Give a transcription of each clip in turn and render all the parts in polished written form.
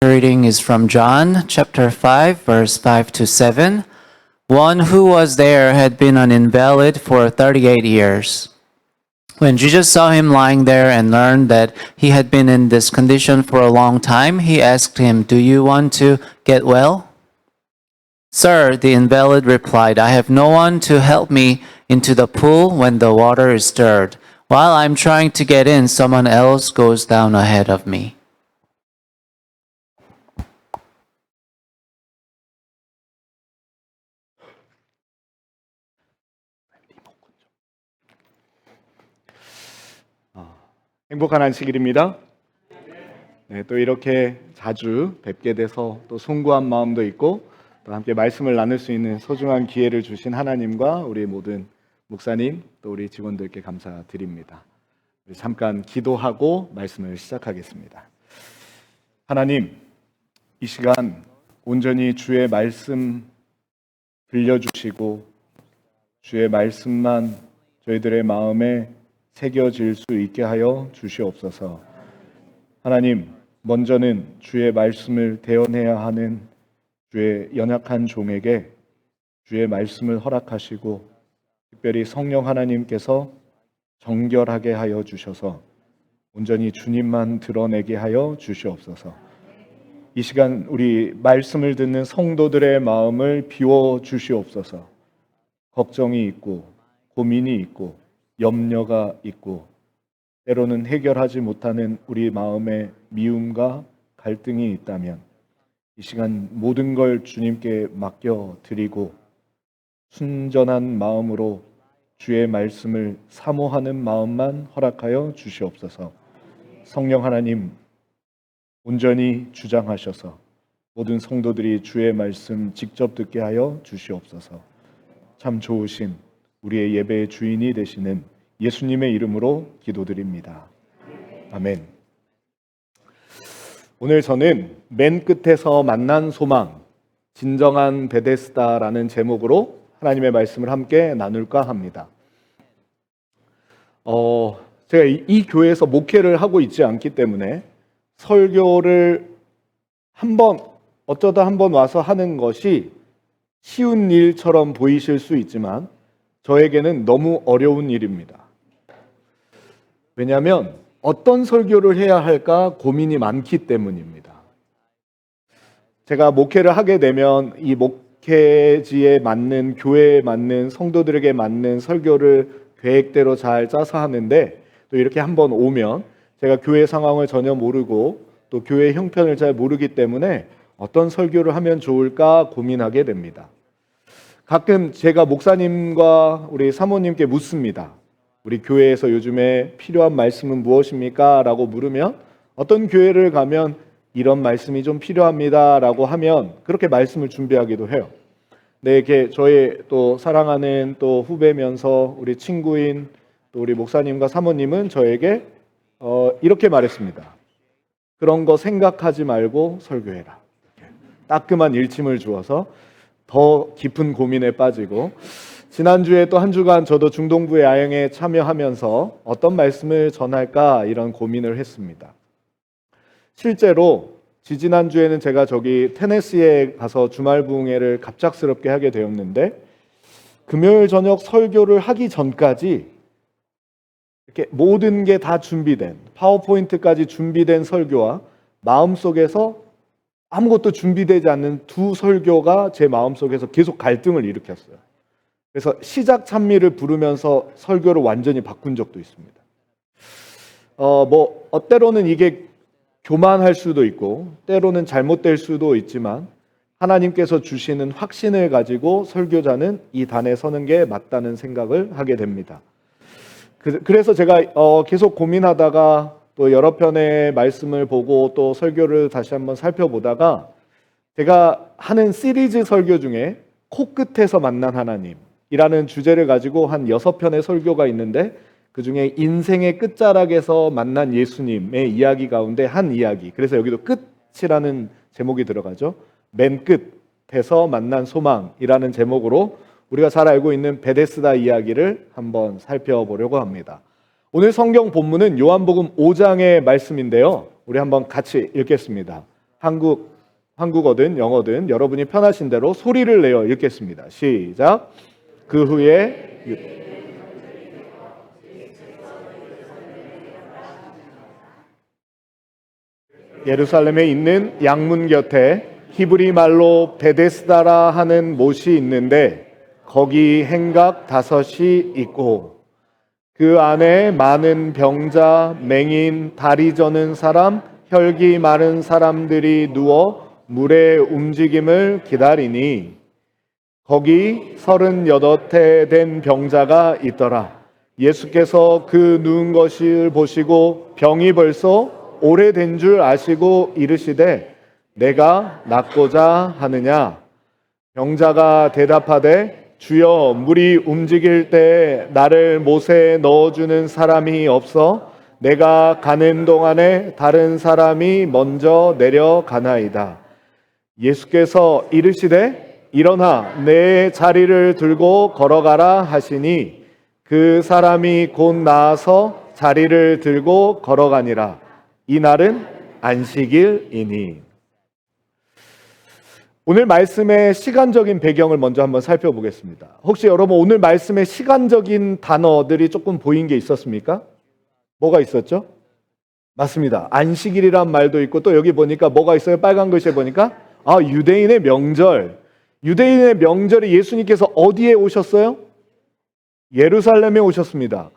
The reading is from John chapter 5, verse 5 to 7. One who was there had been an invalid for 38 years. When Jesus saw him lying there and learned that he had been in this condition for a long time, he asked him, "Do you want to get well?" "Sir," the invalid replied, "I have no one to help me into the pool when the water is stirred. While I'm trying to get in, someone else goes down ahead of me." 행복한 안식일입니다. 네, 또 이렇게 자주 뵙게 돼서 또 송구한 마음도 있고 또 함께 말씀을 나눌 수 있는 소중한 기회를 주신 하나님과 우리 모든 목사님 또 우리 직원들께 감사드립니다. 우리 잠깐 기도하고 말씀을 시작하겠습니다. 하나님, 이 시간 온전히 주의 말씀 들려주시고 주의 말씀만 저희들의 마음에 새겨질 수 있게 하여 주시옵소서. 하나님, 먼저는 주의 말씀을 대언해야 하는 주의 연약한 종에게 주의 말씀을 허락하시고 특별히 성령 하나님께서 정결하게 하여 주셔서 온전히 주님만 드러내게 하여 주시옵소서. 이 시간 우리 말씀을 듣는 성도들의 마음을 비워 주시옵소서. 걱정이 있고 고민이 있고 염려가 있고 때로는 해결하지 못하는 우리 마음에 미움과 갈등이 있다면 이 시간 모든 걸 주님께 맡겨드리고 순전한 마음으로 주의 말씀을 사모하는 마음만 허락하여 주시옵소서. 성령 하나님 온전히 주장하셔서 모든 성도들이 주의 말씀 직접 듣게 하여 주시옵소서. 참 좋으신 우리의 예배의 주인이 되시는 예수님의 이름으로 기도드립니다. 아멘. 오늘 저는 맨 끝에서 만난 소망, 진정한 베데스다라는 제목으로 하나님의 말씀을 함께 나눌까 합니다. 제가 이 교회에서 목회를 하고 있지 않기 때문에 설교를 어쩌다 한번 와서 하는 것이 쉬운 일처럼 보이실 수 있지만 저에게는 너무 어려운 일입니다. 왜냐하면 어떤 설교를 해야 할까 고민이 많기 때문입니다. 제가 목회를 하게 되면 이 목회지에 맞는, 교회에 맞는, 성도들에게 맞는 설교를 계획대로 잘 짜서 하는데 또 이렇게 한번 오면 제가 교회 상황을 전혀 모르고 또 교회 형편을 잘 모르기 때문에 어떤 설교를 하면 좋을까 고민하게 됩니다. 가끔 제가 목사님과 우리 사모님께 묻습니다. 우리 교회에서 요즘에 필요한 말씀은 무엇입니까? 라고 물으면 어떤 교회를 가면 이런 말씀이 좀 필요합니다 라고 하면 그렇게 말씀을 준비하기도 해요. 네, 이렇게 저의 또 사랑하는 또 후배면서 우리 친구인 또 우리 목사님과 사모님은 저에게 이렇게 말했습니다. 그런 거 생각하지 말고 설교해라. 따끔한 일침을 주어서 더 깊은 고민에 빠지고 지난주에 또 한 주간 저도 중동부의 야영에 참여하면서 어떤 말씀을 전할까 이런 고민을 했습니다. 실제로 지지난주에는 제가 저기 테네시에 가서 주말 부흥회를 갑작스럽게 하게 되었는데 금요일 저녁 설교를 하기 전까지 이렇게 모든 게 다 준비된 파워포인트까지 준비된 설교와 마음속에서 아무것도 준비되지 않는 두 설교가 제 마음속에서 계속 갈등을 일으켰어요. 그래서 시작 찬미를 부르면서 설교를 완전히 바꾼 적도 있습니다. 때로는 이게 교만할 수도 있고 때로는 잘못될 수도 있지만 하나님께서 주시는 확신을 가지고 설교자는 이 단에 서는 게 맞다는 생각을 하게 됩니다. 그래서 제가 계속 고민하다가 또 여러 편의 말씀을 보고 또 설교를 다시 한번 살펴보다가 제가 하는 시리즈 설교 중에 코끝에서 만난 하나님이라는 주제를 가지고 한 6편의 설교가 있는데 그중에 인생의 끝자락에서 만난 예수님의 이야기 가운데 한 이야기, 그래서 여기도 끝이라는 제목이 들어가죠. 맨 끝에서 만난 소망이라는 제목으로 우리가 잘 알고 있는 베데스다 이야기를 한번 살펴보려고 합니다. 오늘 성경 본문은 요한복음 5장의 말씀인데요. 우리 한번 같이 읽겠습니다. 한국어든 영어든 여러분이 편하신 대로 소리를 내어 읽겠습니다. 시작. 그 후에 예루살렘에 있는 양문 곁에 히브리 말로 베데스다라 하는 못이 있는데 거기 행각 5이 있고 그 안에 많은 병자, 맹인, 다리 저는 사람, 혈기 마른 사람들이 누워 물의 움직임을 기다리니 거기 38해 된 병자가 있더라. 예수께서 그 누운 것을 보시고 병이 벌써 오래된 줄 아시고 이르시되 내가 낫고자 하느냐? 병자가 대답하되 주여 물이 움직일 때 나를 못에 넣어주는 사람이 없어 내가 가는 동안에 다른 사람이 먼저 내려가나이다. 예수께서 이르시되 일어나 내 자리를 들고 걸어가라 하시니 그 사람이 곧 나아서 자리를 들고 걸어가니라. 이날은 안식일이니. 오늘 말씀의 시간적인 배경을 먼저 한번 살펴보겠습니다. 혹시 여러분 오늘 말씀의 시간적인 단어들이 조금 보인 게 있었습니까? 뭐가 있었죠? 맞습니다. 안식일이란 말도 있고 또 여기 보니까 뭐가 있어요? 빨간 글씨에 보니까 유대인의 명절. 유대인의 명절에 예수님께서 어디에 오셨어요? 예루살렘에 오셨습니다.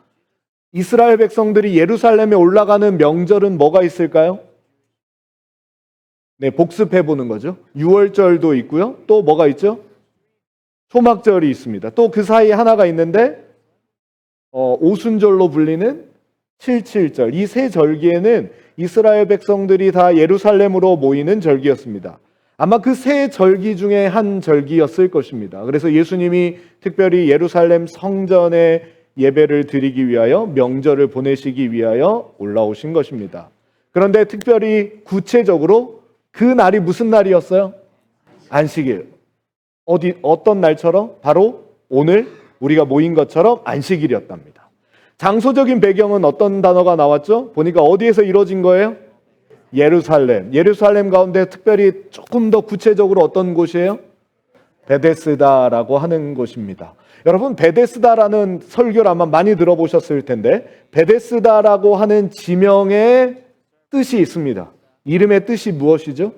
이스라엘 백성들이 예루살렘에 올라가는 명절은 뭐가 있을까요? 네, 복습해 보는 거죠. 유월절도 있고요. 또 뭐가 있죠? 초막절이 있습니다. 또 그 사이에 하나가 있는데 오순절로 불리는 7.7절. 이 세 절기에는 이스라엘 백성들이 다 예루살렘으로 모이는 절기였습니다. 아마 그 세 절기 중에 한 절기였을 것입니다. 그래서 예수님이 특별히 예루살렘 성전에 예배를 드리기 위하여 명절을 보내시기 위하여 올라오신 것입니다. 그런데 특별히 구체적으로 그 날이 무슨 날이었어요? 안식일. 어떤 날처럼? 바로 오늘 우리가 모인 것처럼 안식일이었답니다. 장소적인 배경은 어떤 단어가 나왔죠? 보니까 어디에서 이루어진 거예요? 예루살렘. 예루살렘 가운데 특별히 조금 더 구체적으로 어떤 곳이에요? 베데스다라고 하는 곳입니다. 여러분 베데스다라는 설교를 아마 많이 들어보셨을 텐데 베데스다라고 하는 지명의 뜻이 있습니다. 이름의 뜻이 무엇이죠?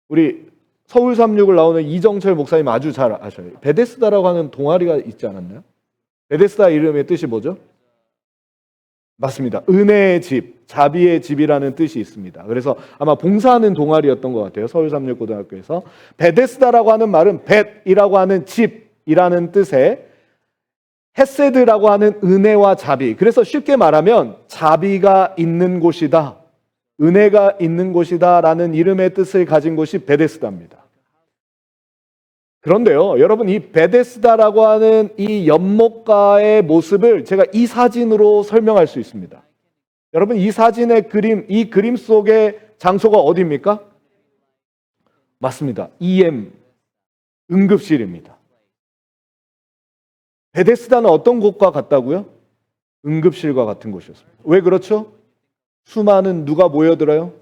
우리 서울 36을 나오는 이정철 목사님 아주 잘 아셔요. 베데스다라고 하는 동아리가 있지 않았나요? 베데스다 이름의 뜻이 뭐죠? 맞습니다. 은혜의 집, 자비의 집이라는 뜻이 있습니다. 그래서 아마 봉사하는 동아리였던 것 같아요. 서울 36고등학교에서. 베데스다라고 하는 말은 벳이라고 하는 집이라는 뜻의 헤세드라고 하는 은혜와 자비. 그래서 쉽게 말하면 자비가 있는 곳이다, 은혜가 있는 곳이다 라는 이름의 뜻을 가진 곳이 베데스다입니다. 그런데요, 여러분 이 베데스다라고 하는 이 연못가의 모습을 제가 이 사진으로 설명할 수 있습니다. 여러분 이 사진의 그림, 이 그림 속의 장소가 어디입니까? 맞습니다. EM, 응급실입니다. 베데스다는 어떤 곳과 같다고요? 응급실과 같은 곳이었습니다. 왜 그렇죠? 수많은 누가 모여들어요?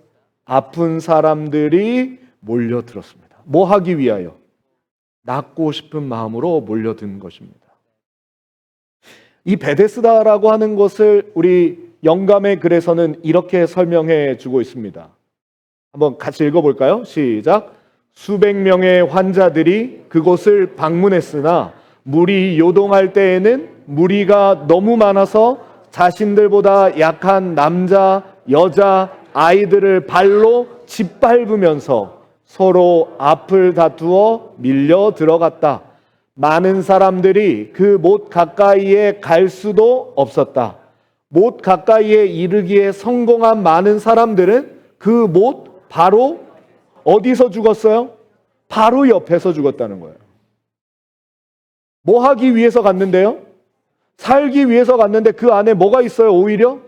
아픈 사람들이 몰려들었습니다. 뭐 하기 위하여? 낫고 싶은 마음으로 몰려든 것입니다. 이 베데스다라고 하는 것을 우리 영감의 글에서는 이렇게 설명해 주고 있습니다. 한번 같이 읽어볼까요? 시작. 수백 명의 환자들이 그곳을 방문했으나 물이 요동할 때에는 무리가 너무 많아서 자신들보다 약한 남자, 여자, 아이들을 발로 짓밟으면서 서로 앞을 다투어 밀려 들어갔다. 많은 사람들이 그 못 가까이에 갈 수도 없었다. 못 가까이에 이르기에 성공한 많은 사람들은 그 못 바로 어디서 죽었어요? 바로 옆에서 죽었다는 거예요. 뭐 하기 위해서 갔는데요? 살기 위해서 갔는데 그 안에 뭐가 있어요? 오히려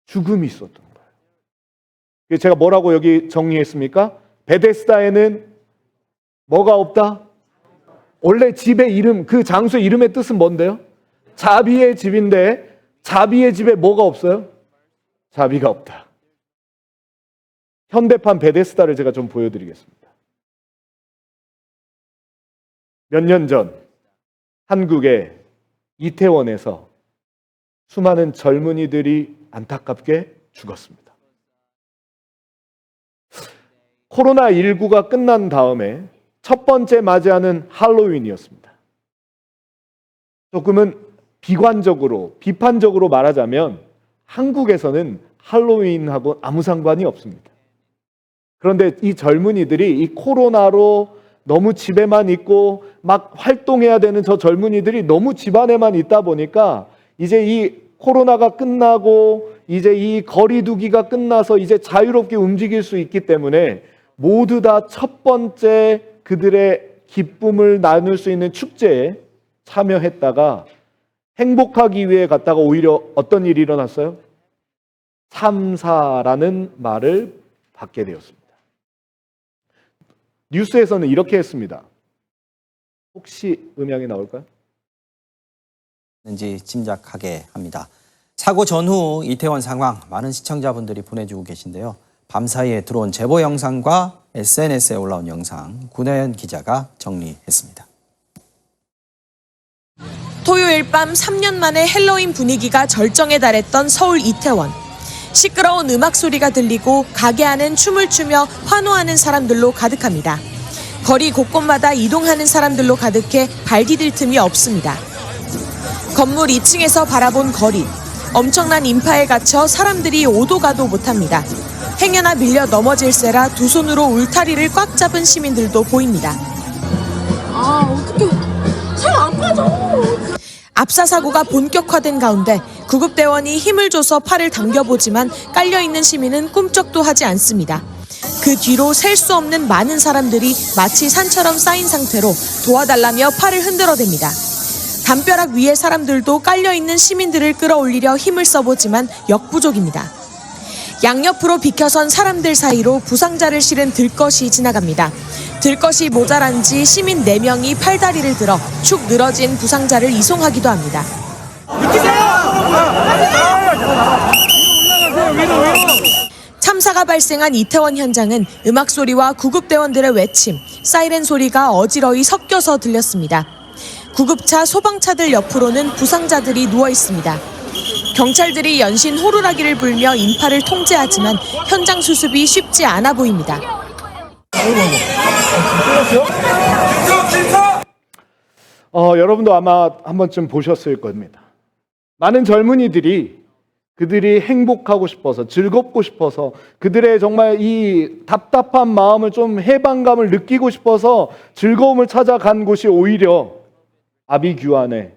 죽음이 있었던 거예요. 제가 뭐라고 여기 정리했습니까? 베데스다에는 뭐가 없다? 원래 집의 이름, 그 장소의 이름의 뜻은 뭔데요? 자비의 집인데 자비의 집에 뭐가 없어요? 자비가 없다. 현대판 베데스다를 제가 좀 보여드리겠습니다. 몇 년 전 한국의 이태원에서 수많은 젊은이들이 안타깝게 죽었습니다. 코로나19가 끝난 다음에 첫 번째 맞이하는 할로윈이었습니다. 조금은 비관적으로, 비판적으로 말하자면 한국에서는 할로윈하고 아무 상관이 없습니다. 그런데 이 젊은이들이 이 코로나로 너무 집에만 있고 막 활동해야 되는 저 젊은이들이 너무 집 안에만 있다 보니까 이제 이 코로나가 끝나고 이제 이 거리두기가 끝나서 이제 자유롭게 움직일 수 있기 때문에 모두 다 첫 번째 그들의 기쁨을 나눌 수 있는 축제에 참여했다가 행복하기 위해 갔다가 오히려 어떤 일이 일어났어요? 참사라는 말을 받게 되었습니다. 뉴스에서는 이렇게 했습니다. 혹시 음향이 나올까요? 는지 짐작하게 합니다. 사고 전후 이태원 상황 많은 시청자분들이 보내주고 계신데요. 밤사이에 들어온 제보 영상과 SNS에 올라온 영상 구내현 기자가 정리했습니다. 토요일 밤 3년 만에 헬로윈 분위기가 절정에 달했던 서울 이태원. 시끄러운 음악 소리가 들리고 가게 안은 춤을 추며 환호하는 사람들로 가득합니다. 거리 곳곳마다 이동하는 사람들로 가득해 발 디딜 틈이 없습니다. 건물 2층에서 바라본 거리. 엄청난 인파에 갇혀 사람들이 오도 가도 못합니다. 행여나 밀려 넘어질세라 두 손으로 울타리를 꽉 잡은 시민들도 보입니다. 어떡해. 잘 안 빠져. 압사 사고가 본격화된 가운데 구급대원이 힘을 줘서 팔을 당겨보지만 깔려있는 시민은 꿈쩍도 하지 않습니다. 그 뒤로 셀 수 없는 많은 사람들이 마치 산처럼 쌓인 상태로 도와달라며 팔을 흔들어댑니다. 담벼락 위에 사람들도 깔려있는 시민들을 끌어올리려 힘을 써보지만 역부족입니다. 양옆으로 비켜선 사람들 사이로 부상자를 실은 들것이 지나갑니다. 들것이 모자란지 시민 4명이 팔다리를 들어 축 늘어진 부상자를 이송하기도 합니다. 참사가 발생한 이태원 현장은 음악 소리와 구급대원들의 외침, 사이렌 소리가 어지러이 섞여서 들렸습니다. 구급차, 소방차들 옆으로는 부상자들이 누워 있습니다. 경찰들이 연신 호루라기를 불며 인파를 통제하지만 현장 수습이 쉽지 않아 보입니다. 여러분도 아마 한 번쯤 보셨을 겁니다. 많은 젊은이들이 그들이 행복하고 싶어서, 즐겁고 싶어서, 그들의 정말 이 답답한 마음을 좀 해방감을 느끼고 싶어서 즐거움을 찾아간 곳이 오히려 아비규환의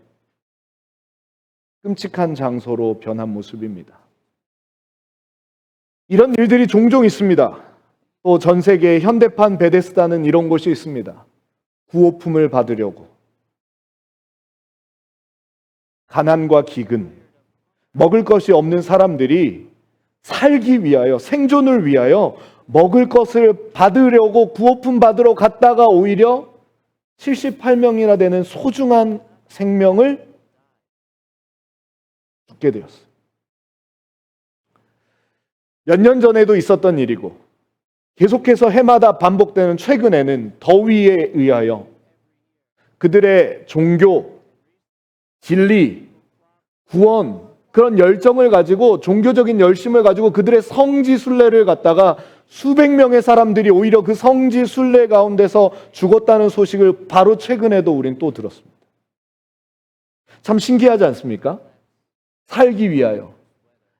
끔찍한 장소로 변한 모습입니다. 이런 일들이 종종 있습니다. 또 전 세계의 현대판 베데스다는 이런 곳이 있습니다. 구호품을 받으려고 가난과 기근, 먹을 것이 없는 사람들이 살기 위하여, 생존을 위하여 먹을 것을 받으려고 구호품 받으러 갔다가 오히려 78명이나 되는 소중한 생명을 죽게 되었어요. 몇 년 전에도 있었던 일이고 계속해서 해마다 반복되는 최근에는 더위에 의하여 그들의 종교, 진리, 구원, 그런 열정을 가지고, 종교적인 열심을 가지고 그들의 성지순례를 갖다가 수백 명의 사람들이 오히려 그 성지순례 가운데서 죽었다는 소식을 바로 최근에도 우린 또 들었습니다. 참 신기하지 않습니까? 살기 위하여,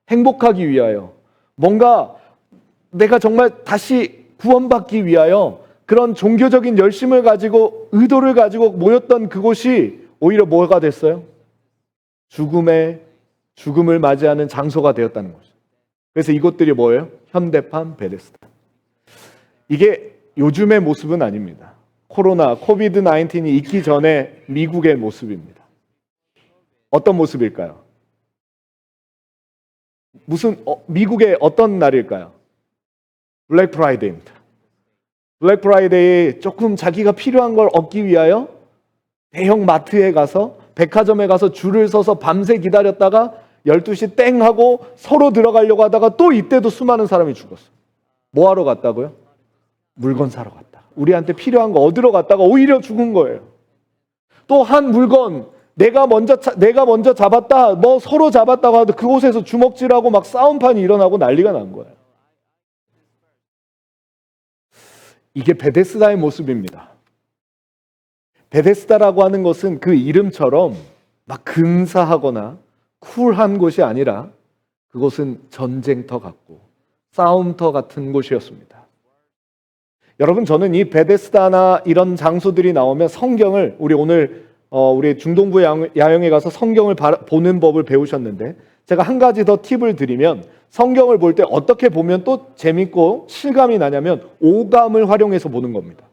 행복하기 위하여, 뭔가 내가 정말 다시 구원받기 위하여 그런 종교적인 열심을 가지고, 의도를 가지고 모였던 그곳이 오히려 뭐가 됐어요? 죽음을 맞이하는 장소가 되었다는 거죠. 그래서 이곳들이 뭐예요? 현대판 베데스다. 이게 요즘의 모습은 아닙니다. 코비드-19이 있기 전에 미국의 모습입니다. 어떤 모습일까요? 미국의 어떤 날일까요? 블랙 프라이데이입니다. 블랙 프라이데이에 조금 자기가 필요한 걸 얻기 위하여 대형 마트에 가서, 백화점에 가서 줄을 서서 밤새 기다렸다가 12시 땡 하고 서로 들어가려고 하다가 또 이때도 수많은 사람이 죽었어요. 뭐 하러 갔다고요? 물건 사러 갔다. 우리한테 필요한 거 얻으러 갔다가 오히려 죽은 거예요. 또 한 물건 내가 먼저 잡았다, 뭐 서로 잡았다고 하도 그곳에서 주먹질하고 막 싸움판이 일어나고 난리가 난 거예요. 이게 베데스다의 모습입니다. 베데스다라고 하는 것은 그 이름처럼 막 근사하거나 쿨한 곳이 아니라 그곳은 전쟁터 같고 싸움터 같은 곳이었습니다. 여러분, 저는 이 베데스다나 이런 장소들이 나오면 성경을 우리 중동부 야영에 가서 성경을 보는 법을 배우셨는데, 제가 한 가지 더 팁을 드리면, 성경을 볼 때 어떻게 보면 또 재밌고 실감이 나냐면 오감을 활용해서 보는 겁니다.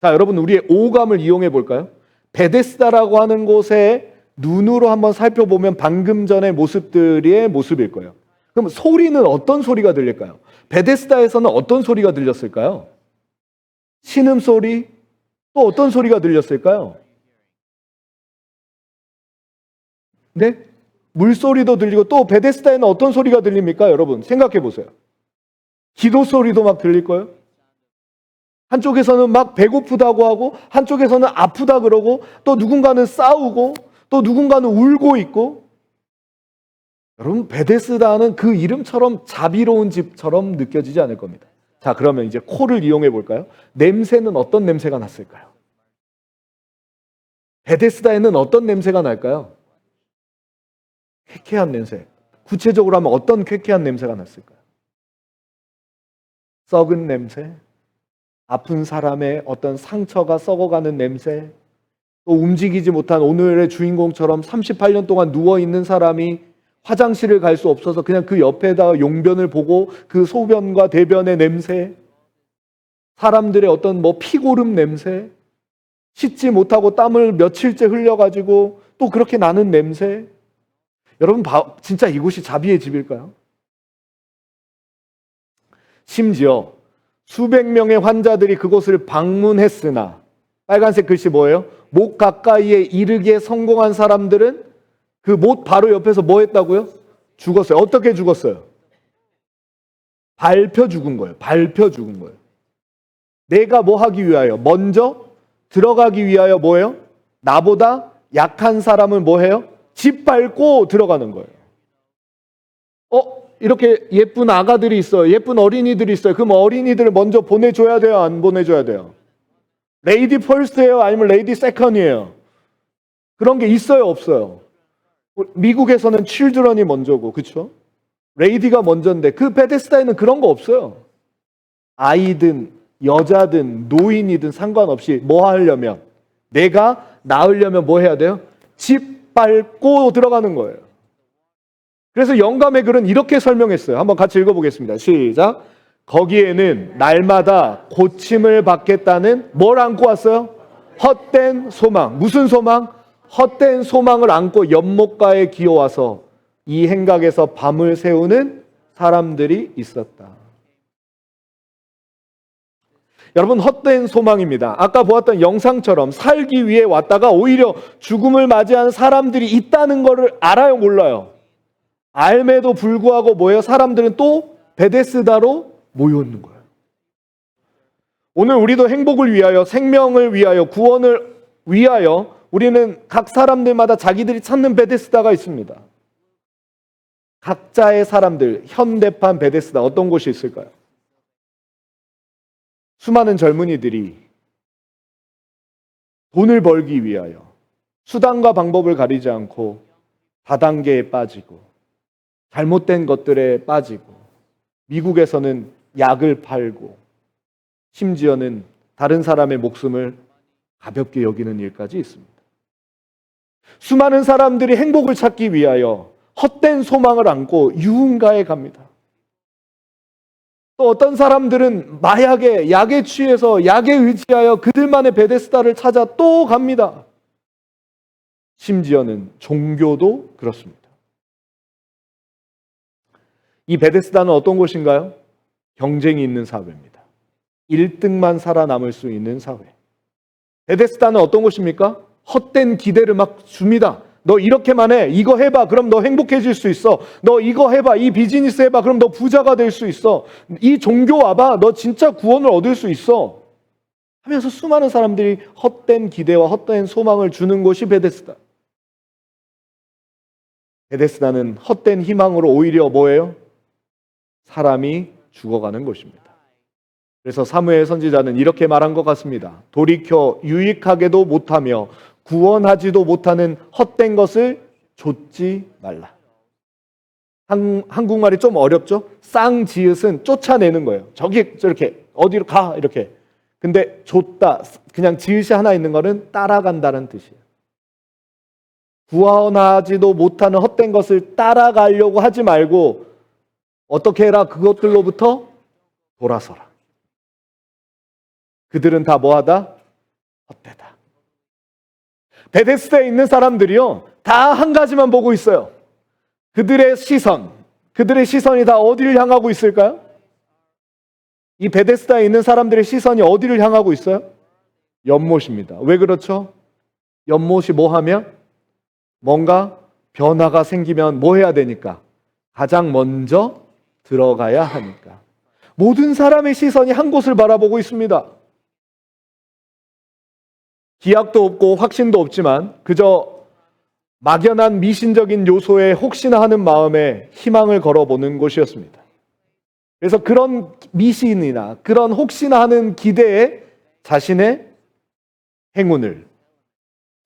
자, 여러분, 우리의 오감을 이용해 볼까요? 베데스다라고 하는 곳에 눈으로 한번 살펴보면 방금 전의 모습들의 모습일 거예요. 그럼 소리는 어떤 소리가 들릴까요? 베데스다에서는 어떤 소리가 들렸을까요? 신음소리? 또 어떤 소리가 들렸을까요? 네? 물소리도 들리고, 또 베데스다에는 어떤 소리가 들립니까? 여러분 생각해 보세요. 기도 소리도 막 들릴 거예요. 한쪽에서는 막 배고프다고 하고, 한쪽에서는 아프다 그러고, 또 누군가는 싸우고, 또 누군가는 울고 있고. 여러분, 베데스다는 그 이름처럼 자비로운 집처럼 느껴지지 않을 겁니다. 자, 그러면 이제 코를 이용해 볼까요? 냄새는 어떤 냄새가 났을까요? 베데스다에는 어떤 냄새가 날까요? 쾌쾌한 냄새. 구체적으로 하면 어떤 쾌쾌한 냄새가 났을까요? 썩은 냄새, 아픈 사람의 어떤 상처가 썩어가는 냄새, 또 움직이지 못한 오늘의 주인공처럼 38년 동안 누워있는 사람이 화장실을 갈 수 없어서 그냥 그 옆에다가 용변을 보고 그 소변과 대변의 냄새, 사람들의 어떤 피고름 냄새, 씻지 못하고 땀을 며칠째 흘려가지고 또 그렇게 나는 냄새. 여러분, 진짜 이곳이 자비의 집일까요? 심지어 수백 명의 환자들이 그곳을 방문했으나, 빨간색 글씨 뭐예요? 못 가까이에 이르기에 성공한 사람들은 그 못 바로 옆에서 뭐 했다고요? 죽었어요. 어떻게 죽었어요? 밟혀 죽은 거예요. 밟혀 죽은 거예요. 내가 뭐 하기 위하여? 먼저 들어가기 위하여 뭐예요? 나보다 약한 사람을 뭐 해요? 짓밟고 들어가는 거예요. 이렇게 예쁜 아가들이 있어요. 예쁜 어린이들이 있어요. 그럼 어린이들을 먼저 보내줘야 돼요? 안 보내줘야 돼요? 레이디 퍼스트예요? 아니면 레이디 세컨이에요? 그런 게 있어요? 없어요? 미국에서는 칠드런이 먼저고, 그렇죠? 레이디가 먼저인데 그 베데스다에는 그런 거 없어요. 아이든 여자든 노인이든 상관없이 뭐 하려면, 내가 나으려면 뭐 해야 돼요? 짓밟고 들어가는 거예요. 그래서 영감의 글은 이렇게 설명했어요. 한번 같이 읽어보겠습니다. 시작. 거기에는 날마다 고침을 받겠다는 뭘 안고 왔어요? 헛된 소망. 무슨 소망? 헛된 소망을 안고 연못가에 기어와서 이 행각에서 밤을 새우는 사람들이 있었다. 여러분, 헛된 소망입니다. 아까 보았던 영상처럼 살기 위해 왔다가 오히려 죽음을 맞이한 사람들이 있다는 것을 알아요, 몰라요? 알매도 불구하고 뭐예요? 사람들은 또 베데스다로 모여있는 거예요. 오늘 우리도 행복을 위하여, 생명을 위하여, 구원을 위하여 우리는 각 사람들마다 자기들이 찾는 베데스다가 있습니다. 각자의 사람들, 현대판 베데스다 어떤 곳이 있을까요? 수많은 젊은이들이 돈을 벌기 위하여 수단과 방법을 가리지 않고 다단계에 빠지고 잘못된 것들에 빠지고, 미국에서는 약을 팔고 심지어는 다른 사람의 목숨을 가볍게 여기는 일까지 있습니다. 수많은 사람들이 행복을 찾기 위하여 헛된 소망을 안고 유흥가에 갑니다. 또 어떤 사람들은 약에 취해서 약에 의지하여 그들만의 베데스다를 찾아 또 갑니다. 심지어는 종교도 그렇습니다. 이 베데스다는 어떤 곳인가요? 경쟁이 있는 사회입니다. 1등만 살아남을 수 있는 사회. 베데스다는 어떤 곳입니까? 헛된 기대를 막 줍니다. 너 이렇게만 해. 이거 해봐. 그럼 너 행복해질 수 있어. 너 이거 해봐. 이 비즈니스 해봐. 그럼 너 부자가 될 수 있어. 이 종교 와봐. 너 진짜 구원을 얻을 수 있어. 하면서 수많은 사람들이 헛된 기대와 헛된 소망을 주는 곳이 베데스다. 베데스다는 헛된 희망으로 오히려 뭐예요? 사람이 죽어가는 곳입니다. 그래서 사무엘 선지자는 이렇게 말한 것 같습니다. 돌이켜 유익하게도 못하며 구원하지도 못하는 헛된 것을 좇지 말라. 한국말이 좀 어렵죠? 쌍지읒은 쫓아내는 거예요. 저기 저렇게 어디로 가 이렇게. 근데 좇다 그냥 지읒이 하나 있는 거는 따라간다는 뜻이에요. 구원하지도 못하는 헛된 것을 따라가려고 하지 말고 어떻게 해라? 그것들로부터 돌아서라. 그들은 다 뭐하다? 헛되다. 베데스다에 있는 사람들이요, 다 한 가지만 보고 있어요. 그들의 시선이 다 어디를 향하고 있을까요? 이 베데스다에 있는 사람들의 시선이 어디를 향하고 있어요? 연못입니다. 왜 그렇죠? 연못이 뭐 하면? 뭔가 변화가 생기면 뭐 해야 되니까? 가장 먼저 들어가야 하니까. 모든 사람의 시선이 한 곳을 바라보고 있습니다. 기약도 없고 확신도 없지만 그저 막연한 미신적인 요소에 혹시나 하는 마음에 희망을 걸어보는 곳이었습니다. 그래서 그런 미신이나 그런 혹시나 하는 기대에 자신의 행운을,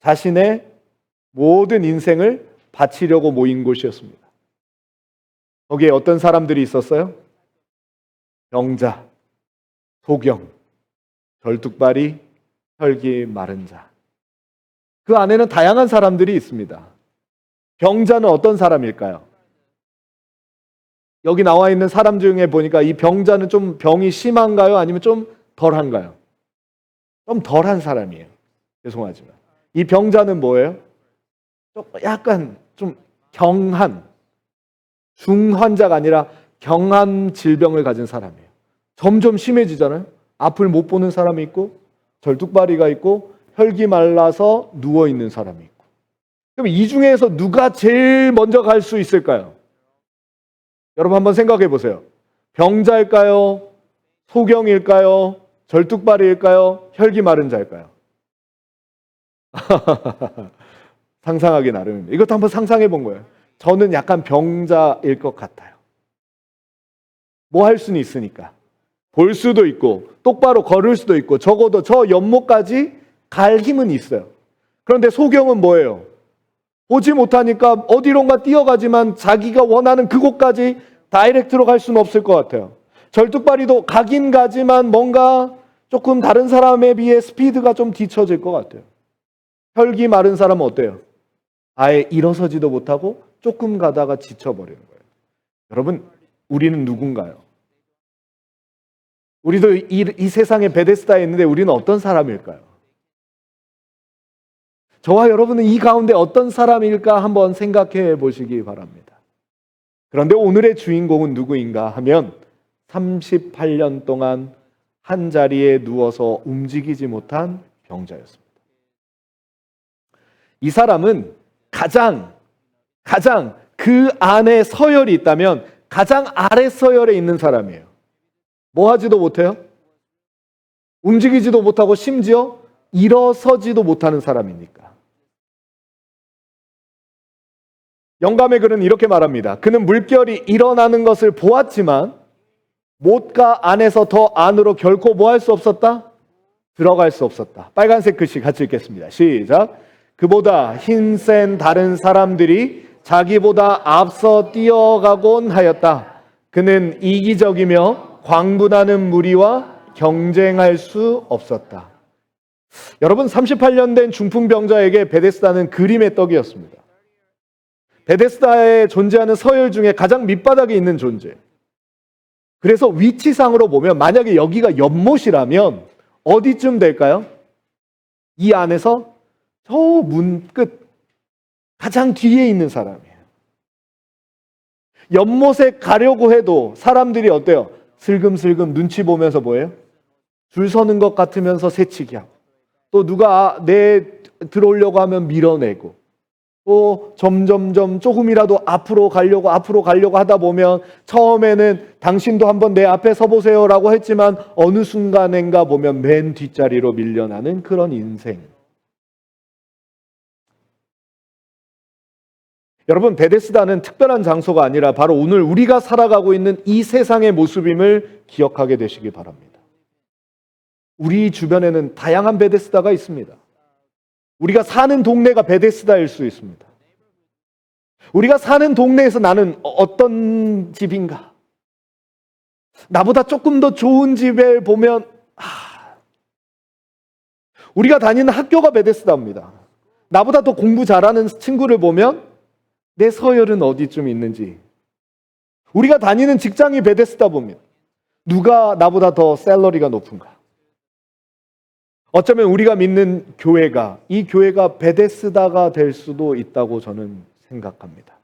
자신의 모든 인생을 바치려고 모인 곳이었습니다. 거기에 어떤 사람들이 있었어요? 병자, 소경, 절뚝발이, 혈기 마른 자. 그 안에는 다양한 사람들이 있습니다. 병자는 어떤 사람일까요? 여기 나와 있는 사람 중에 보니까 이 병자는 좀 병이 심한가요? 아니면 좀 덜한가요? 좀 덜한 사람이에요. 죄송하지만. 이 병자는 뭐예요? 약간 좀 경한, 중환자가 아니라 경한 질병을 가진 사람이에요. 점점 심해지잖아요. 앞을 못 보는 사람이 있고 절뚝발이가 있고 혈기 말라서 누워있는 사람이 있고. 그럼 이 중에서 누가 제일 먼저 갈 수 있을까요? 여러분 한번 생각해 보세요. 병자일까요? 소경일까요? 절뚝발이일까요? 혈기 마른 자일까요? 상상하기 나름입니다. 이것도 한번 상상해 본 거예요. 저는 약간 병자일 것 같아요. 뭐 할 수는 있으니까. 볼 수도 있고 똑바로 걸을 수도 있고 적어도 저 연못까지 갈 힘은 있어요. 그런데 소경은 뭐예요? 보지 못하니까 어디론가 뛰어가지만 자기가 원하는 그곳까지 다이렉트로 갈 수는 없을 것 같아요. 절뚝발이도 가긴 가지만 뭔가 조금 다른 사람에 비해 스피드가 좀 뒤처질 것 같아요. 혈기 마른 사람은 어때요? 아예 일어서지도 못하고 조금 가다가 지쳐버리는 거예요. 여러분, 우리는 누군가요? 우리도 이 세상에 베데스다에 있는데 우리는 어떤 사람일까요? 저와 여러분은 이 가운데 어떤 사람일까 한번 생각해 보시기 바랍니다. 그런데 오늘의 주인공은 누구인가 하면 38년 동안 한 자리에 누워서 움직이지 못한 병자였습니다. 이 사람은 가장 그 안에 서열이 있다면 가장 아래 서열에 있는 사람이에요. 뭐 하지도 못해요? 움직이지도 못하고 심지어 일어서지도 못하는 사람이니까. 영감의 글은 이렇게 말합니다. 그는 물결이 일어나는 것을 보았지만 못가 안에서 더 안으로 결코 뭐 할 수 없었다? 들어갈 수 없었다. 빨간색 글씨 같이 읽겠습니다. 시작. 그보다 힘센 다른 사람들이 자기보다 앞서 뛰어가곤 하였다. 그는 이기적이며 광분하는 무리와 경쟁할 수 없었다. 여러분, 38년 된 중풍병자에게 베데스다는 그림의 떡이었습니다. 베데스다에 존재하는 서열 중에 가장 밑바닥에 있는 존재. 그래서 위치상으로 보면 만약에 여기가 연못이라면 어디쯤 될까요? 이 안에서 저 문 끝 가장 뒤에 있는 사람이에요. 연못에 가려고 해도 사람들이 어때요? 슬금슬금 눈치 보면서 뭐예요? 줄 서는 것 같으면서 새치기 하고 또 누가 내 들어오려고 하면 밀어내고 또 점점점 조금이라도 앞으로 가려고 하다 보면 처음에는 당신도 한번 내 앞에 서보세요라고 했지만 어느 순간인가 보면 맨 뒷자리로 밀려나는 그런 인생. 여러분, 베데스다는 특별한 장소가 아니라 바로 오늘 우리가 살아가고 있는 이 세상의 모습임을 기억하게 되시기 바랍니다. 우리 주변에는 다양한 베데스다가 있습니다. 우리가 사는 동네가 베데스다일 수 있습니다. 우리가 사는 동네에서 나는 어떤 집인가? 나보다 조금 더 좋은 집에 보면 우리가 다니는 학교가 베데스다입니다. 나보다 더 공부 잘하는 친구를 보면 내 서열은 어디쯤 있는지. 우리가 다니는 직장이 베데스다 봅니다. 누가 나보다 더 샐러리가 높은가? 어쩌면 우리가 믿는 교회가, 이 교회가 베데스다가 될 수도 있다고 저는 생각합니다.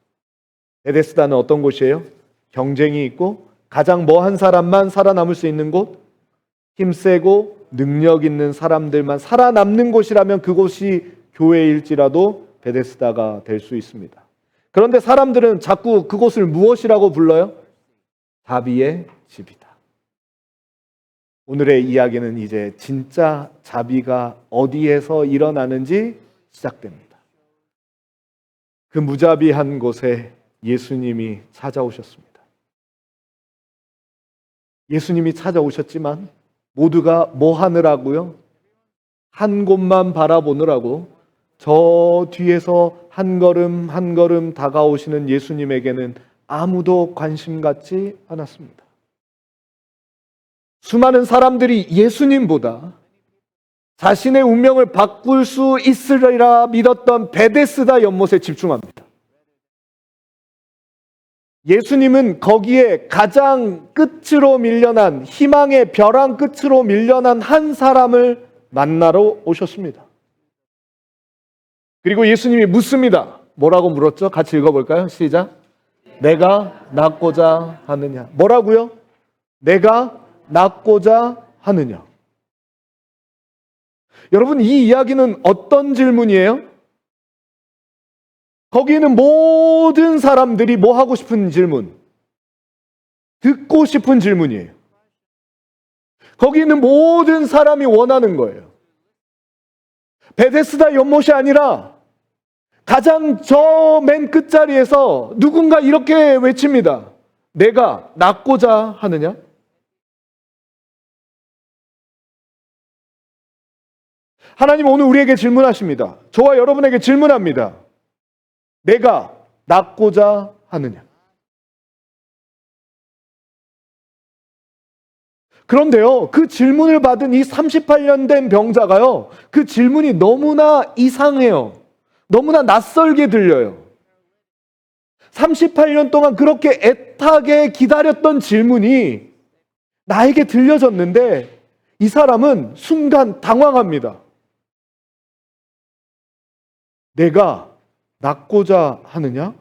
베데스다는 어떤 곳이에요? 경쟁이 있고 가장 뭐한 사람만 살아남을 수 있는 곳, 힘세고 능력 있는 사람들만 살아남는 곳이라면 그곳이 교회일지라도 베데스다가 될 수 있습니다. 그런데 사람들은 자꾸 그곳을 무엇이라고 불러요? 자비의 집이다. 오늘의 이야기는 이제 진짜 자비가 어디에서 일어나는지 시작됩니다. 그 무자비한 곳에 예수님이 찾아오셨습니다. 예수님이 찾아오셨지만 모두가 뭐 하느라고요? 한 곳만 바라보느라고 저 뒤에서 한 걸음 한 걸음 다가오시는 예수님에게는 아무도 관심 갖지 않았습니다. 수많은 사람들이 예수님보다 자신의 운명을 바꿀 수 있으리라 믿었던 베데스다 연못에 집중합니다. 예수님은 거기에 가장 끝으로 밀려난, 희망의 벼랑 끝으로 밀려난 한 사람을 만나러 오셨습니다. 그리고 예수님이 묻습니다. 뭐라고 물었죠? 같이 읽어볼까요? 시작. 내가 낫고자 하느냐. 뭐라고요? 내가 낫고자 하느냐. 여러분, 이 이야기는 어떤 질문이에요? 거기 있는 모든 사람들이 뭐 하고 싶은 질문? 듣고 싶은 질문이에요. 거기 있는 모든 사람이 원하는 거예요. 베데스다 연못이 아니라 가장 저 맨 끝자리에서 누군가 이렇게 외칩니다. 내가 낫고자 하느냐? 하나님 오늘 우리에게 질문하십니다. 저와 여러분에게 질문합니다. 내가 낫고자 하느냐? 그런데요, 그 질문을 받은 이 38년 된 병자가요, 그 질문이 너무나 이상해요. 너무나 낯설게 들려요. 38년 동안 그렇게 애타게 기다렸던 질문이 나에게 들려졌는데 이 사람은 순간 당황합니다. 내가 낫고자 하느냐?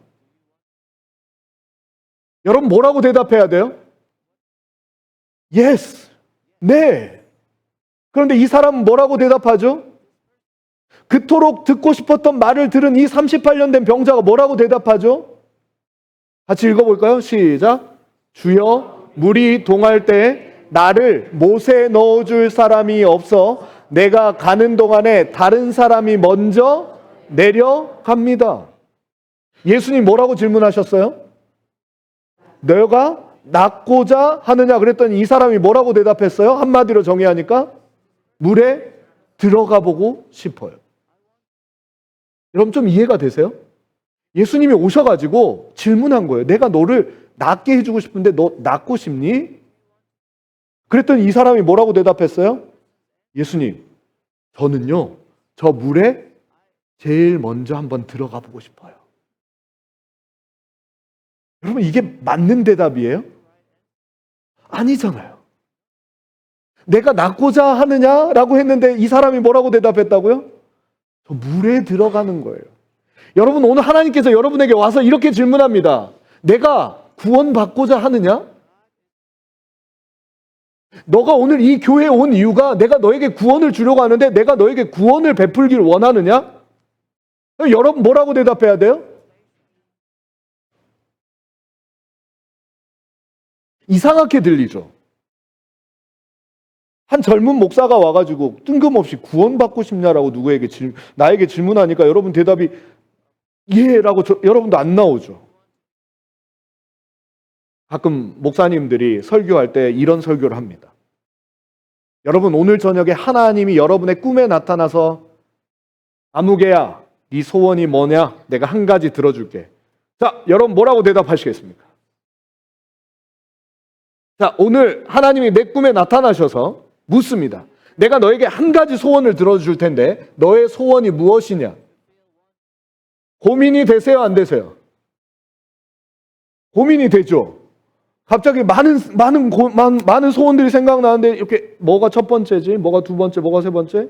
여러분 뭐라고 대답해야 돼요? Yes, 네. 그런데 이 사람은 뭐라고 대답하죠? 그토록 듣고 싶었던 말을 들은 이 38년 된 병자가 뭐라고 대답하죠? 같이 읽어볼까요? 시작. 주여, 물이 동할 때 나를 못에 넣어줄 사람이 없어 내가 가는 동안에 다른 사람이 먼저 내려갑니다. 예수님 뭐라고 질문하셨어요? 너가 낫고자 하느냐 그랬더니 이 사람이 뭐라고 대답했어요? 한마디로 정의하니까 물에 들어가 보고 싶어요. 여러분 좀 이해가 되세요? 예수님이 오셔가지고 질문한 거예요. 내가 너를 낫게 해주고 싶은데 너 낫고 싶니? 그랬더니 이 사람이 뭐라고 대답했어요? 예수님, 저는요 저 물에 제일 먼저 한번 들어가 보고 싶어요. 여러분 이게 맞는 대답이에요? 아니잖아요. 내가 낫고자 하느냐라고 했는데 이 사람이 뭐라고 대답했다고요? 저 물에 들어가는 거예요. 여러분 오늘 하나님께서 여러분에게 와서 이렇게 질문합니다. 내가 구원받고자 하느냐? 너가 오늘 이 교회에 온 이유가 내가 너에게 구원을 주려고 하는데 내가 너에게 구원을 베풀기를 원하느냐? 여러분 뭐라고 대답해야 돼요? 이상하게 들리죠. 한 젊은 목사가 와가지고 뜬금없이 구원받고 싶냐라고 나에게 질문하니까 여러분 대답이 예라고 여러분도 안 나오죠. 가끔 목사님들이 설교할 때 이런 설교를 합니다. 여러분 오늘 저녁에 하나님이 여러분의 꿈에 나타나서 아무개야 네 소원이 뭐냐? 내가 한 가지 들어줄게. 자, 여러분 뭐라고 대답하시겠습니까? 자, 오늘 하나님이 내 꿈에 나타나셔서 묻습니다. 내가 너에게 한 가지 소원을 들어줄 텐데 너의 소원이 무엇이냐? 고민이 되세요? 안 되세요? 고민이 되죠. 갑자기 많은 소원들이 생각나는데 이렇게 뭐가 첫 번째지? 뭐가 두 번째? 뭐가 세 번째?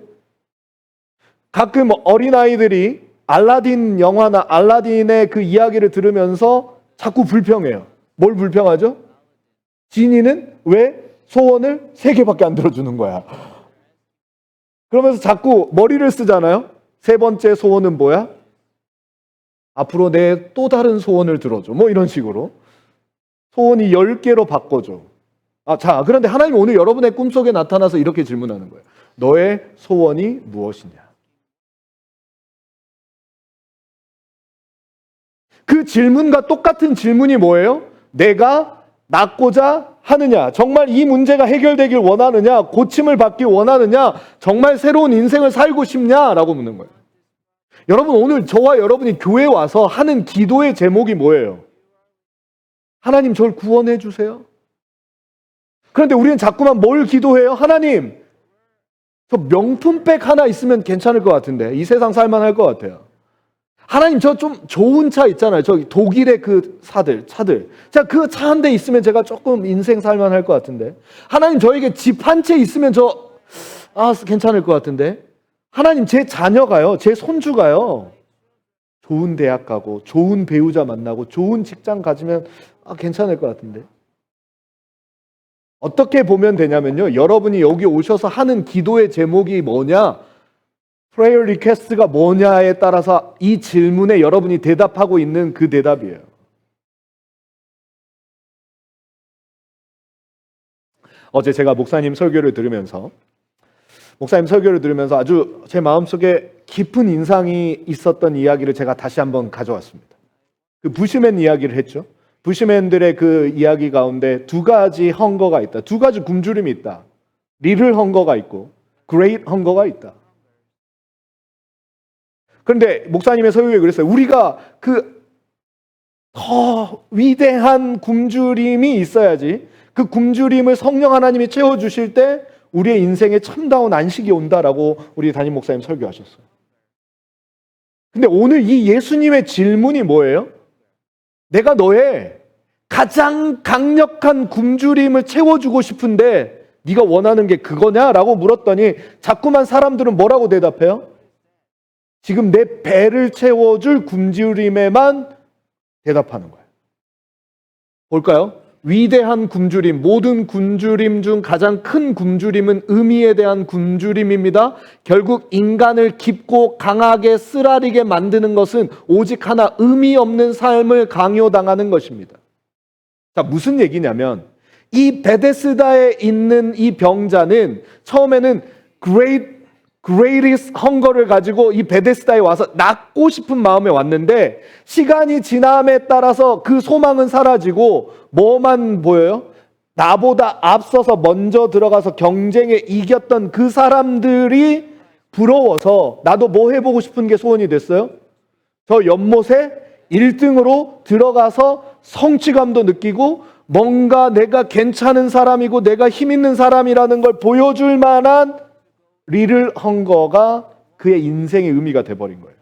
가끔 어린아이들이 알라딘 영화나 알라딘의 그 이야기를 들으면서 자꾸 불평해요. 뭘 불평하죠? 지니는 왜 소원을 3개밖에 안 들어주는 거야? 그러면서 자꾸 머리를 쓰잖아요. 세 번째 소원은 뭐야? 앞으로 내 또 다른 소원을 들어줘. 뭐 이런 식으로. 소원이 10개로 바꿔줘. 자, 그런데 하나님 오늘 여러분의 꿈속에 나타나서 이렇게 질문하는 거예요. 너의 소원이 무엇이냐? 그 질문과 똑같은 질문이 뭐예요? 내가 낳고자 하느냐? 정말 이 문제가 해결되길 원하느냐? 고침을 받길 원하느냐? 정말 새로운 인생을 살고 싶냐? 라고 묻는 거예요. 여러분 오늘 저와 여러분이 교회에 와서 하는 기도의 제목이 뭐예요? 하나님 저를 구원해 주세요. 그런데 우리는 자꾸만 뭘 기도해요? 하나님 저 명품백 하나 있으면 괜찮을 것 같은데 이 세상 살만할 것 같아요. 하나님 저 좀 좋은 차 있잖아요. 저기 독일의 그 차들. 자, 그 차 한 대 있으면 제가 조금 인생 살만할 것 같은데. 하나님 저에게 집 한 채 있으면 괜찮을 것 같은데. 하나님 제 자녀가요. 제 손주가요. 좋은 대학 가고 좋은 배우자 만나고 좋은 직장 가지면 괜찮을 것 같은데. 어떻게 보면 되냐면요. 여러분이 여기 오셔서 하는 기도의 제목이 뭐냐? prayer request가 뭐냐에 따라서 이 질문에 여러분이 대답하고 있는 그 대답이에요. 어제 제가 목사님 설교를 들으면서 아주 제 마음속에 깊은 인상이 있었던 이야기를 제가 다시 한번 가져왔습니다. 그 부시맨 이야기를 했죠. 부시맨들의 그 이야기 가운데 두 가지 헝거가 있다. 두 가지 굶주림이 있다. 리틀 헝거가 있고 그레이트 헝거가 있다. 그런데 목사님의 설교에 그랬어요. 우리가 더 위대한 굶주림이 있어야지 그 굶주림을 성령 하나님이 채워주실 때 우리의 인생에 참다운 안식이 온다라고 우리 담임 목사님 설교하셨어요. 근데 오늘 이 예수님의 질문이 뭐예요? 내가 너의 가장 강력한 굶주림을 채워주고 싶은데 네가 원하는 게 그거냐라고 물었더니 자꾸만 사람들은 뭐라고 대답해요? 지금 내 배를 채워줄 굶주림에만 대답하는 거예요. 볼까요? 위대한 굶주림, 모든 굶주림 중 가장 큰 굶주림은 의미에 대한 굶주림입니다. 결국 인간을 깊고 강하게 쓰라리게 만드는 것은 오직 하나 의미 없는 삶을 강요당하는 것입니다. 자, 무슨 얘기냐면 이 베데스다에 있는 이 병자는 처음에는 greatest hunger를 가지고 이 베데스다에 와서 낫고 싶은 마음에 왔는데 시간이 지남에 따라서 그 소망은 사라지고 뭐만 보여요? 나보다 앞서서 먼저 들어가서 경쟁에 이겼던 그 사람들이 부러워서 나도 뭐 해보고 싶은 게 소원이 됐어요? 저 연못에 1등으로 들어가서 성취감도 느끼고 뭔가 내가 괜찮은 사람이고 내가 힘 있는 사람이라는 걸 보여줄 만한 리틀 헝거가 그의 인생의 의미가 돼버린 거예요.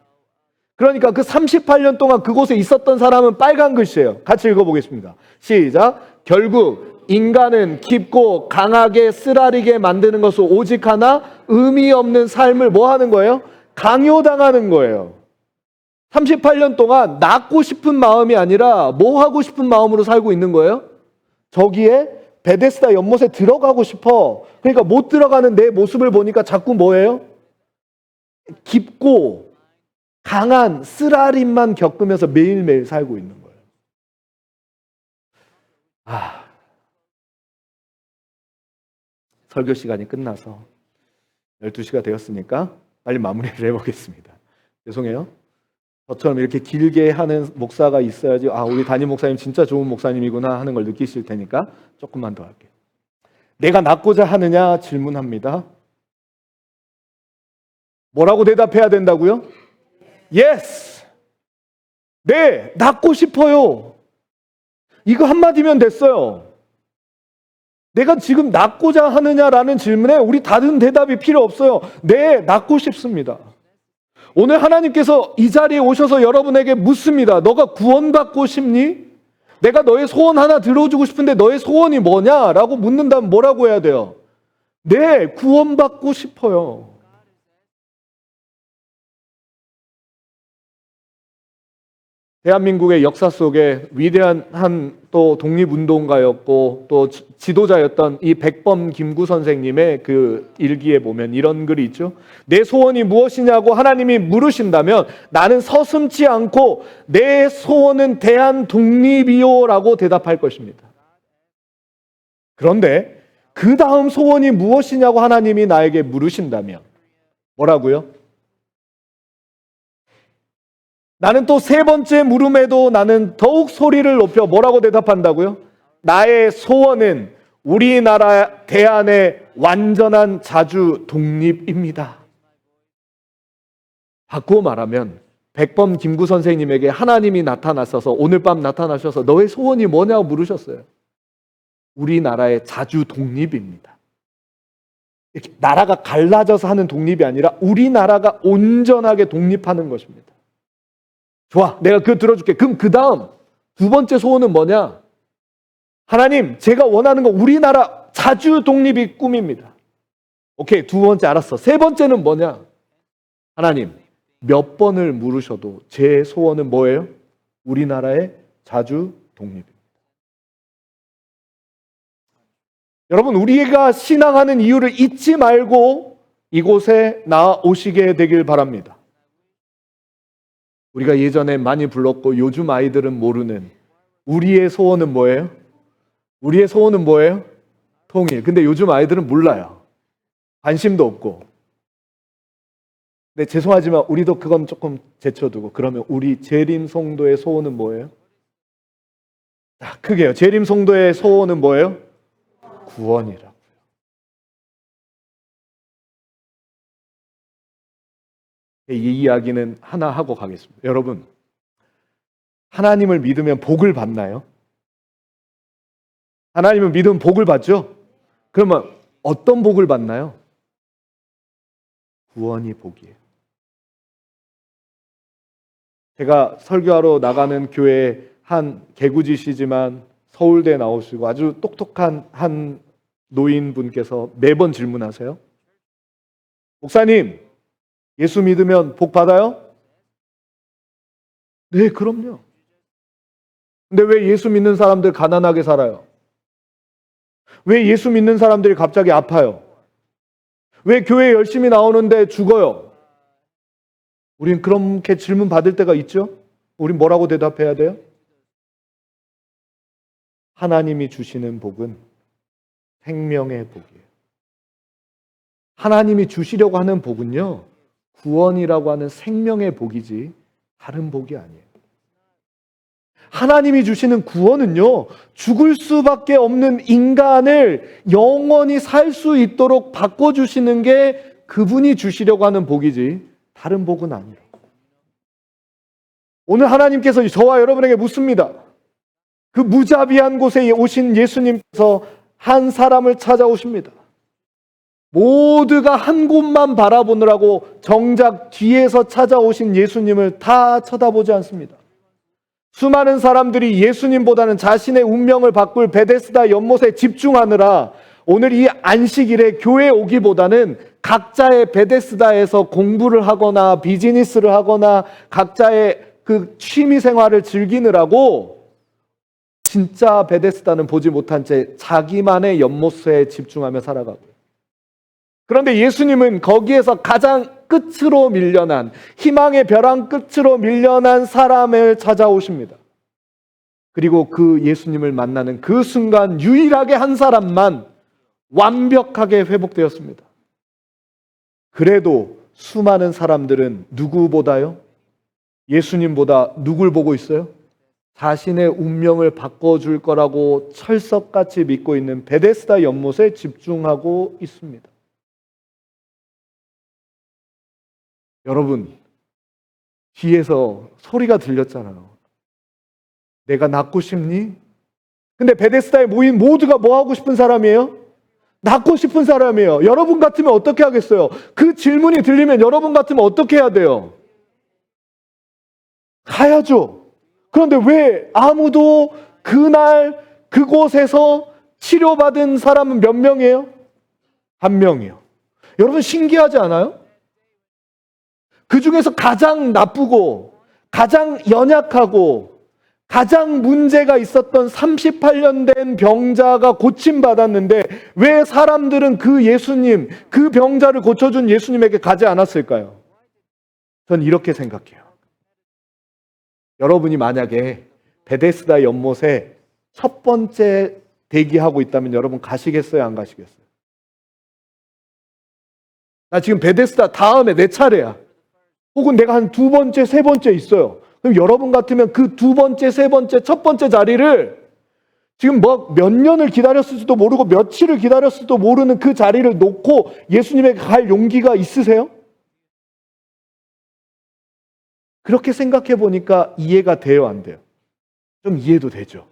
그러니까 그 38년 동안 그곳에 있었던 사람은 빨간 글씨예요. 같이 읽어보겠습니다. 시작. 결국 인간은 깊고 강하게 쓰라리게 만드는 것은 오직 하나 의미 없는 삶을 뭐 하는 거예요? 강요당하는 거예요. 38년 동안 낳고 싶은 마음이 아니라 뭐 하고 싶은 마음으로 살고 있는 거예요? 저기에 베데스다 연못에 들어가고 싶어. 그러니까 못 들어가는 내 모습을 보니까 자꾸 뭐예요? 깊고 강한 쓰라림만 겪으면서 매일매일 살고 있는 거예요. 설교 시간이 끝나서 12시가 되었으니까 빨리 마무리를 해보겠습니다. 죄송해요. 저처럼 이렇게 길게 하는 목사가 있어야지 우리 담임 목사님 진짜 좋은 목사님이구나 하는 걸 느끼실 테니까 조금만 더 할게요. 내가 낫고자 하느냐 질문합니다. 뭐라고 대답해야 된다고요? Yes! 네, 낫고 싶어요. 이거 한마디면 됐어요. 내가 지금 낫고자 하느냐라는 질문에 우리 다른 대답이 필요 없어요. 네, 낫고 싶습니다. 오늘 하나님께서 이 자리에 오셔서 여러분에게 묻습니다. 너가 구원받고 싶니? 내가 너의 소원 하나 들어주고 싶은데 너의 소원이 뭐냐? 라고 묻는다면 뭐라고 해야 돼요? 네, 구원받고 싶어요. 대한민국의 역사 속에 위대한 한 또 독립운동가였고 또 지도자였던 이 백범 김구 선생님의 그 일기에 보면 이런 글이 있죠. 내 소원이 무엇이냐고 하나님이 물으신다면 나는 서슴지 않고 내 소원은 대한 독립이요 라고 대답할 것입니다. 그런데 그 다음 소원이 무엇이냐고 하나님이 나에게 물으신다면 뭐라고요? 나는 또 세 번째 물음에도 나는 더욱 소리를 높여 뭐라고 대답한다고요? 나의 소원은 우리나라 대안의 완전한 자주 독립입니다. 바꾸어 말하면 백범 김구 선생님에게 하나님이 나타나셔서 오늘 밤 나타나셔서 너의 소원이 뭐냐고 물으셨어요. 우리나라의 자주 독립입니다. 이렇게 나라가 갈라져서 하는 독립이 아니라 우리나라가 온전하게 독립하는 것입니다. 좋아, 내가 그거 들어줄게. 그럼 그 다음 두 번째 소원은 뭐냐? 하나님, 제가 원하는 건 우리나라 자주 독립이 꿈입니다. 오케이, 두 번째 알았어. 세 번째는 뭐냐? 하나님, 몇 번을 물으셔도 제 소원은 뭐예요? 우리나라의 자주 독립입니다. 여러분, 우리가 신앙하는 이유를 잊지 말고 이곳에 나오시게 되길 바랍니다. 우리가 예전에 많이 불렀고 요즘 아이들은 모르는 우리의 소원은 뭐예요? 우리의 소원은 뭐예요? 통일. 근데 요즘 아이들은 몰라요. 관심도 없고. 근데 죄송하지만 우리도 그건 조금 제쳐두고 그러면 우리 재림 성도의 소원은 뭐예요? 크게요. 재림 성도의 소원은 뭐예요? 구원이라고요. 이 이야기는 하나 하고 가겠습니다. 여러분, 하나님을 믿으면 복을 받나요? 하나님을 믿으면 복을 받죠? 그러면 어떤 복을 받나요? 구원이 복이에요. 제가 설교하러 나가는 교회 한 개구지시지만 서울대 나오시고 아주 똑똑한 한 노인분께서 매번 질문하세요. 목사님, 예수 믿으면 복 받아요? 네, 그럼요. 근데 왜 예수 믿는 사람들 가난하게 살아요? 왜 예수 믿는 사람들이 갑자기 아파요? 왜 교회 열심히 나오는데 죽어요? 우린 그렇게 질문 받을 때가 있죠? 우린 뭐라고 대답해야 돼요? 하나님이 주시는 복은 생명의 복이에요. 하나님이 주시려고 하는 복은요, 구원이라고 하는 생명의 복이지 다른 복이 아니에요. 하나님이 주시는 구원은요, 죽을 수밖에 없는 인간을 영원히 살 수 있도록 바꿔주시는 게 그분이 주시려고 하는 복이지 다른 복은 아니라고. 오늘 하나님께서 저와 여러분에게 묻습니다. 그 무자비한 곳에 오신 예수님께서 한 사람을 찾아오십니다. 모두가 한 곳만 바라보느라고 정작 뒤에서 찾아오신 예수님을 다 쳐다보지 않습니다. 수많은 사람들이 예수님보다는 자신의 운명을 바꿀 베데스다 연못에 집중하느라 오늘 이 안식일에 교회에 오기보다는 각자의 베데스다에서 공부를 하거나 비즈니스를 하거나 각자의 그 취미 생활을 즐기느라고 진짜 베데스다는 보지 못한 채 자기만의 연못에 집중하며 살아가고요. 그런데 예수님은 거기에서 가장 끝으로 밀려난, 희망의 벼랑 끝으로 밀려난 사람을 찾아오십니다. 그리고 그 예수님을 만나는 그 순간 유일하게 한 사람만 완벽하게 회복되었습니다. 그래도 수많은 사람들은 누구보다요? 예수님보다 누굴 보고 있어요? 자신의 운명을 바꿔줄 거라고 철석같이 믿고 있는 베데스다 연못에 집중하고 있습니다. 여러분, 뒤에서 소리가 들렸잖아요. 내가 낫고 싶니? 근데 베데스다에 모인 모두가 뭐 하고 싶은 사람이에요? 낫고 싶은 사람이에요. 여러분 같으면 어떻게 하겠어요? 그 질문이 들리면 여러분 같으면 어떻게 해야 돼요? 가야죠. 그런데 왜 아무도 그날 그곳에서 치료받은 사람은 몇 명이에요? 한 명이요. 여러분 신기하지 않아요? 그 중에서 가장 나쁘고 가장 연약하고 가장 문제가 있었던 38년 된 병자가 고침받았는데 왜 사람들은 그 예수님, 그 병자를 고쳐준 예수님에게 가지 않았을까요? 전 이렇게 생각해요. 여러분이 만약에 베데스다 연못에 첫 번째 대기하고 있다면 여러분 가시겠어요? 안 가시겠어요? 나 지금 베데스다 다음에 내 차례야. 혹은 내가 한 두 번째, 세 번째 있어요. 그럼 여러분 같으면 그 두 번째, 세 번째, 첫 번째 자리를 지금 뭐 몇 년을 기다렸을지도 모르고 며칠을 기다렸을지도 모르는 그 자리를 놓고 예수님에게 갈 용기가 있으세요? 그렇게 생각해 보니까 이해가 돼요, 안 돼요? 좀 이해도 되죠.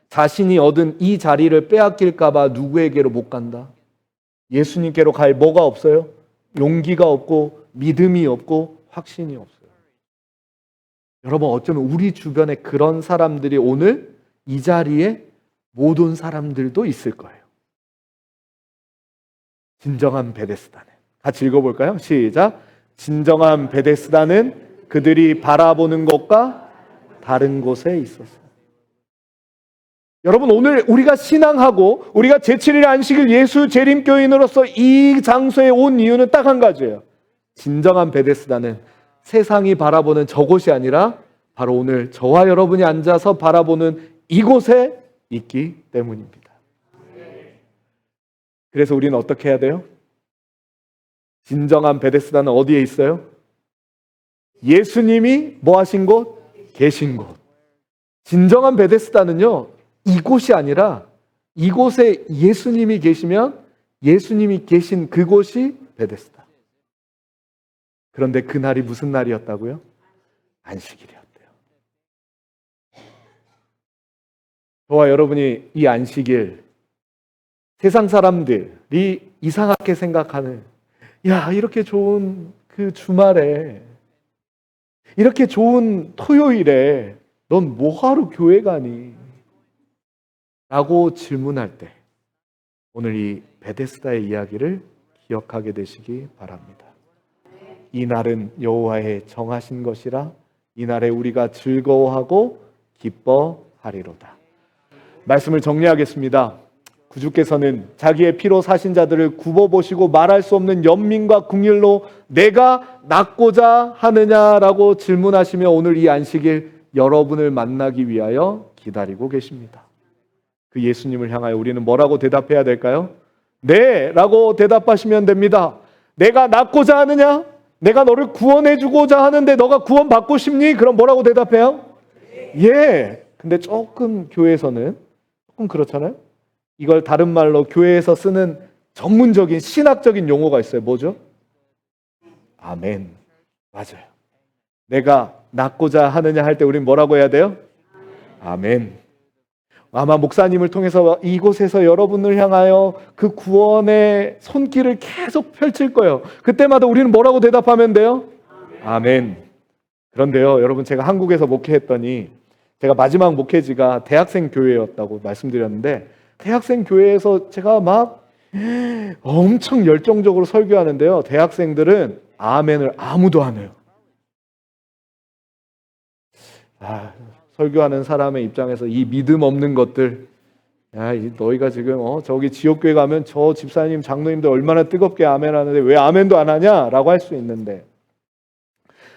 자신이 얻은 이 자리를 빼앗길까 봐 누구에게로 못 간다? 예수님께로 갈 뭐가 없어요? 용기가 없고 믿음이 없고 확신이 없어요. 여러분 어쩌면 우리 주변에 그런 사람들이 오늘 이 자리에 못 온 사람들도 있을 거예요. 진정한 베데스다는, 같이 읽어볼까요? 시작. 진정한 베데스다는 그들이 바라보는 것과 다른 곳에 있었어요. 여러분 오늘 우리가 신앙하고 우리가 제7일 안식일 예수 재림교인으로서 이 장소에 온 이유는 딱 한 가지예요. 진정한 베데스다는 세상이 바라보는 저곳이 아니라 바로 오늘 저와 여러분이 앉아서 바라보는 이곳에 있기 때문입니다. 그래서 우리는 어떻게 해야 돼요? 진정한 베데스다는 어디에 있어요? 예수님이 뭐 하신 곳? 계신 곳. 진정한 베데스다는요, 이곳이 아니라 이곳에 예수님이 계시면 예수님이 계신 그곳이 베데스다. 그런데 그날이 무슨 날이었다고요? 안식일이었대요. 저와 여러분이 이 안식일, 세상 사람들이 이상하게 생각하는, 야, 이렇게 좋은 그 주말에, 이렇게 좋은 토요일에 넌 뭐하러 교회 가니? 라고 질문할 때 오늘 이 베데스다의 이야기를 기억하게 되시기 바랍니다. 이 날은 여호와의 정하신 것이라 이 날에 우리가 즐거워하고 기뻐하리로다. 말씀을 정리하겠습니다. 구주께서는 자기의 피로 사신 자들을 굽어보시고 말할 수 없는 연민과 긍휼로 내가 낫고자 하느냐라고 질문하시며 오늘 이 안식일 여러분을 만나기 위하여 기다리고 계십니다. 그 예수님을 향하여 우리는 뭐라고 대답해야 될까요? 네! 라고 대답하시면 됩니다. 내가 낫고자 하느냐? 내가 너를 구원해주고자 하는데 너가 구원받고 싶니? 그럼 뭐라고 대답해요? 예! 근데 조금 교회에서는 조금 그렇잖아요? 이걸 다른 말로 교회에서 쓰는 전문적인 신학적인 용어가 있어요. 뭐죠? 아멘. 맞아요. 내가 낫고자 하느냐 할 때 우린 뭐라고 해야 돼요? 아멘. 아마 목사님을 통해서 이곳에서 여러분을 향하여 그 구원의 손길을 계속 펼칠 거예요. 그때마다 우리는 뭐라고 대답하면 돼요? 아멘. 그런데요, 여러분, 제가 한국에서 목회했더니 제가 마지막 목회지가 대학생 교회였다고 말씀드렸는데 대학생 교회에서 제가 막 엄청 열정적으로 설교하는데요, 대학생들은 아멘을 아무도 안 해요. 설교하는 사람의 입장에서 이 믿음 없는 것들, 야, 너희가 지금 저기 지역교회 가면 저 집사님, 장로님들 얼마나 뜨겁게 아멘하는데 왜 아멘도 안 하냐라고 할 수 있는데,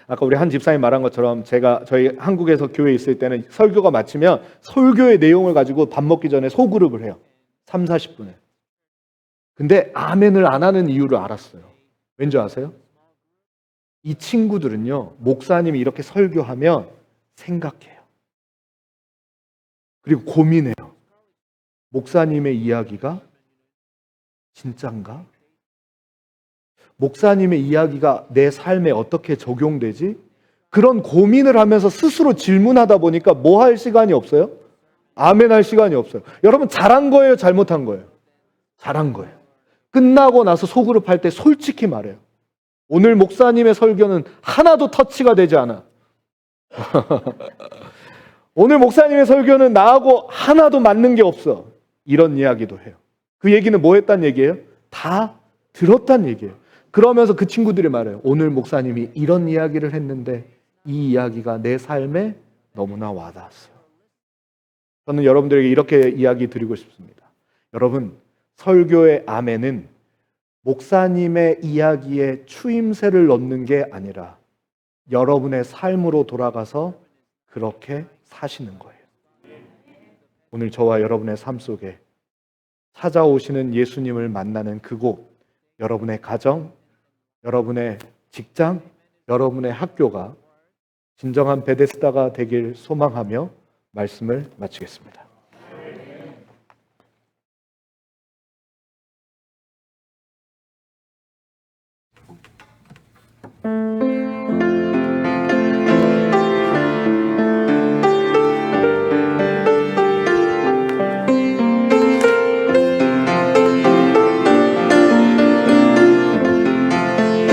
아까 우리 한 집사님 말한 것처럼 저희 한국에서 교회에 있을 때는 설교가 마치면 설교의 내용을 가지고 밥 먹기 전에 소그룹을 해요. 3, 40분을. 근데 아멘을 안 하는 이유를 알았어요. 왠지 아세요? 이 친구들은요, 목사님이 이렇게 설교하면 생각해요. 그리고 고민해요. 목사님의 이야기가 진짠가? 목사님의 이야기가 내 삶에 어떻게 적용되지? 그런 고민을 하면서 스스로 질문하다 보니까 뭐 할 시간이 없어요? 아멘 할 시간이 없어요. 여러분, 잘한 거예요? 잘못한 거예요? 잘한 거예요. 끝나고 나서 소그룹 할 때 솔직히 말해요. 오늘 목사님의 설교는 하나도 터치가 되지 않아. 오늘 목사님의 설교는 나하고 하나도 맞는 게 없어. 이런 이야기도 해요. 그 얘기는 뭐 했단 얘기예요? 다 들었단 얘기예요. 그러면서 그 친구들이 말해요. 오늘 목사님이 이런 이야기를 했는데 이 이야기가 내 삶에 너무나 와닿았어요. 저는 여러분들에게 이렇게 이야기 드리고 싶습니다. 여러분, 설교의 아멘은 목사님의 이야기에 추임새를 넣는 게 아니라 여러분의 삶으로 돌아가서 그렇게 사시는 거예요. 오늘 저와 여러분의 삶 속에 찾아오시는 예수님을 만나는 그곳, 여러분의 가정, 여러분의 직장, 여러분의 학교가 진정한 베데스다가 되길 소망하며 말씀을 마치겠습니다.